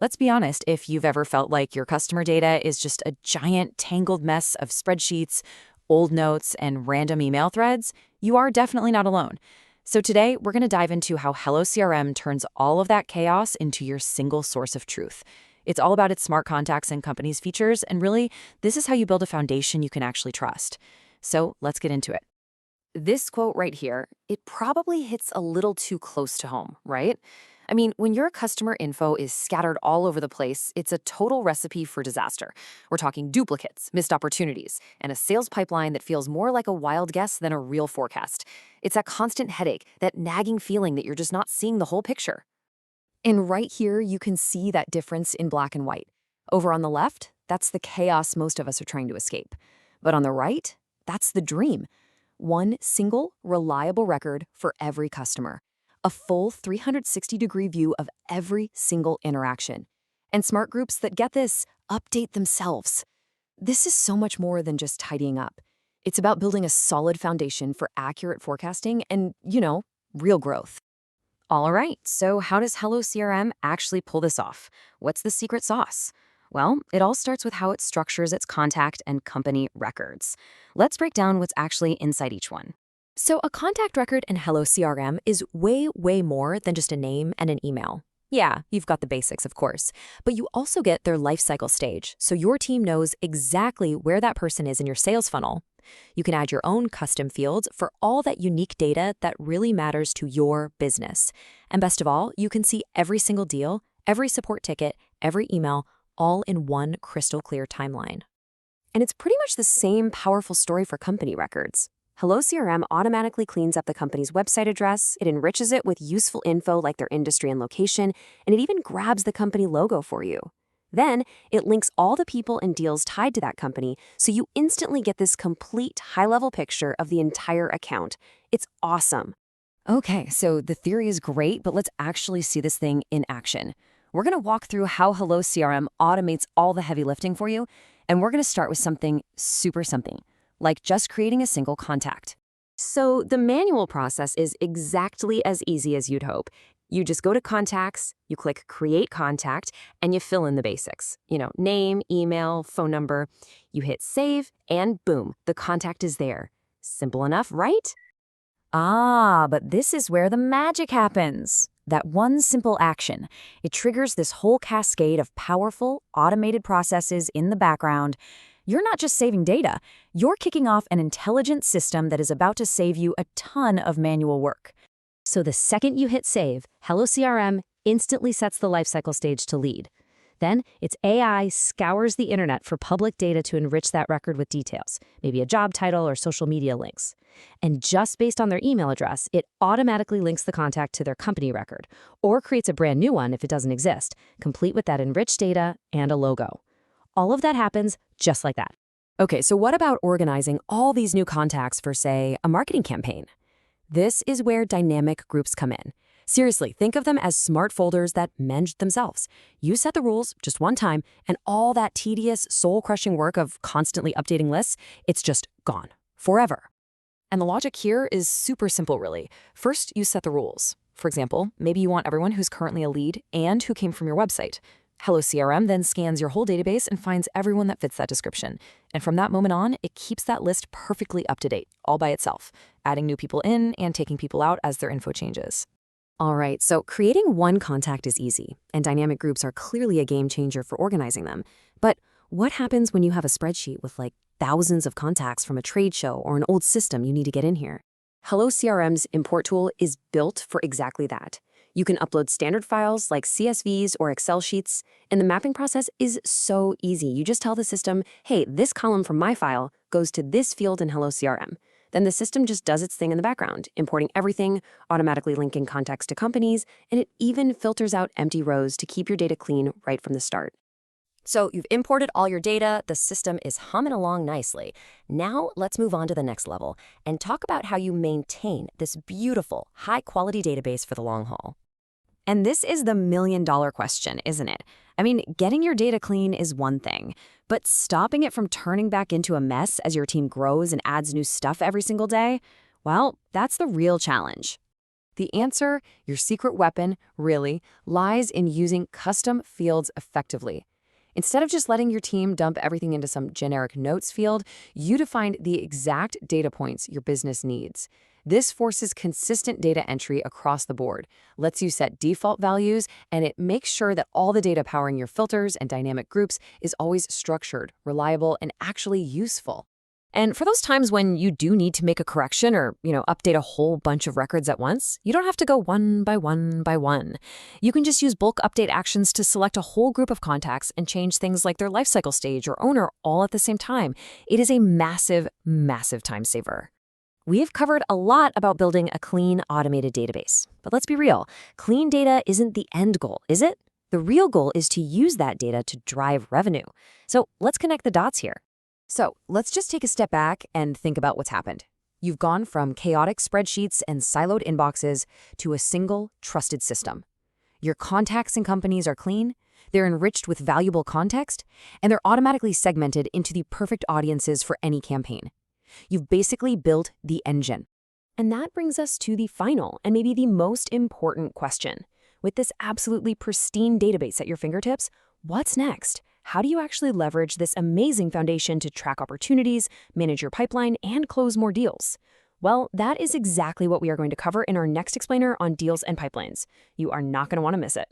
Let's be honest, if you've ever felt like your customer data is just a giant tangled mess of spreadsheets, old notes, and random email threads, you are definitely not alone. So today, we're going to dive into how HelloCRM turns all of that chaos into your single source of truth. It's all about its smart contacts and companies' features, and really, this is how you build a foundation you can actually trust. So let's get into it. This quote right here, it probably hits a little too close to home, right? I mean, when your customer info is scattered all over the place, it's a total recipe for disaster. We're talking duplicates, missed opportunities, and a sales pipeline that feels more like a wild guess than a real forecast. It's that constant headache, that nagging feeling that you're just not seeing the whole picture. And right here, you can see that difference in black and white. Over on the left, that's the chaos most of us are trying to escape. But on the right, that's the dream. One single, reliable record for every customer. A full 360-degree view of every single interaction. And smart groups that get this update themselves. This is so much more than just tidying up. It's about building a solid foundation for accurate forecasting and, real growth. All right, so how does HelloCRM actually pull this off? What's the secret sauce? Well, it all starts with how it structures its contact and company records. Let's break down what's actually inside each one. So a contact record in HelloCRM is way, way more than just a name and an email. Yeah, you've got the basics, of course, but you also get their lifecycle stage, so your team knows exactly where that person is in your sales funnel. You can add your own custom fields for all that unique data that really matters to your business. And best of all, you can see every single deal, every support ticket, every email, all in one crystal clear timeline. And it's pretty much the same powerful story for company records. HelloCRM automatically cleans up the company's website address, it enriches it with useful info like their industry and location, and it even grabs the company logo for you. Then, it links all the people and deals tied to that company, so you instantly get this complete high-level picture of the entire account. It's awesome. Okay, so the theory is great, but let's actually see this thing in action. We're going to walk through how HelloCRM automates all the heavy lifting for you, and we're going to start with something super simple, like just creating a single contact. So the manual process is exactly as easy as you'd hope. You just go to Contacts, you click Create Contact, and you fill in the basics. Name, email, phone number. You hit Save, and boom, the contact is there. Simple enough, right? Ah, but this is where the magic happens. That one simple action. It triggers this whole cascade of powerful, automated processes in the background. You're not just saving data, you're kicking off an intelligent system that is about to save you a ton of manual work. So the second you hit save, HelloCRM instantly sets the lifecycle stage to lead. Then its AI scours the internet for public data to enrich that record with details, maybe a job title or social media links. And just based on their email address, it automatically links the contact to their company record, or creates a brand new one if it doesn't exist, complete with that enriched data and a logo. All of that happens just like that. Okay, so what about organizing all these new contacts for, say, a marketing campaign? This is where dynamic groups come in. Seriously, think of them as smart folders that mend themselves. You set the rules just one time, and all that tedious, soul-crushing work of constantly updating lists, it's just gone. Forever. And the logic here is super simple, really. First, you set the rules. For example, maybe you want everyone who's currently a lead and who came from your website. HelloCRM then scans your whole database and finds everyone that fits that description. And from that moment on, it keeps that list perfectly up to date, all by itself, adding new people in and taking people out as their info changes. All right, so creating one contact is easy, and dynamic groups are clearly a game changer for organizing them. But what happens when you have a spreadsheet with thousands of contacts from a trade show or an old system you need to get in here? HelloCRM's import tool is built for exactly that. You can upload standard files like CSVs or Excel sheets, and the mapping process is so easy. You just tell the system, hey, this column from my file goes to this field in HelloCRM. Then the system just does its thing in the background, importing everything, automatically linking contacts to companies, and it even filters out empty rows to keep your data clean right from the start. So you've imported all your data, the system is humming along nicely. Now let's move on to the next level and talk about how you maintain this beautiful, high-quality database for the long haul. And this is the million-dollar question, isn't it? I mean, getting your data clean is one thing, but stopping it from turning back into a mess as your team grows and adds new stuff every single day, well, that's the real challenge. The answer, your secret weapon, really, lies in using custom fields effectively. Instead of just letting your team dump everything into some generic notes field, you define the exact data points your business needs. This forces consistent data entry across the board, lets you set default values, and it makes sure that all the data powering your filters and dynamic groups is always structured, reliable, and actually useful. And for those times when you do need to make a correction or, update a whole bunch of records at once, you don't have to go one by one by one. You can just use bulk update actions to select a whole group of contacts and change things like their lifecycle stage or owner all at the same time. It is a massive, massive time saver. We've covered a lot about building a clean, automated database. But let's be real, clean data isn't the end goal, is it? The real goal is to use that data to drive revenue. So let's connect the dots here. So let's just take a step back and think about what's happened. You've gone from chaotic spreadsheets and siloed inboxes to a single, trusted system. Your contacts and companies are clean, they're enriched with valuable context, and they're automatically segmented into the perfect audiences for any campaign. You've basically built the engine. And that brings us to the final and maybe the most important question. With this absolutely pristine database at your fingertips, what's next? How do you actually leverage this amazing foundation to track opportunities, manage your pipeline, and close more deals? Well, that is exactly what we are going to cover in our next explainer on deals and pipelines. You are not going to want to miss it.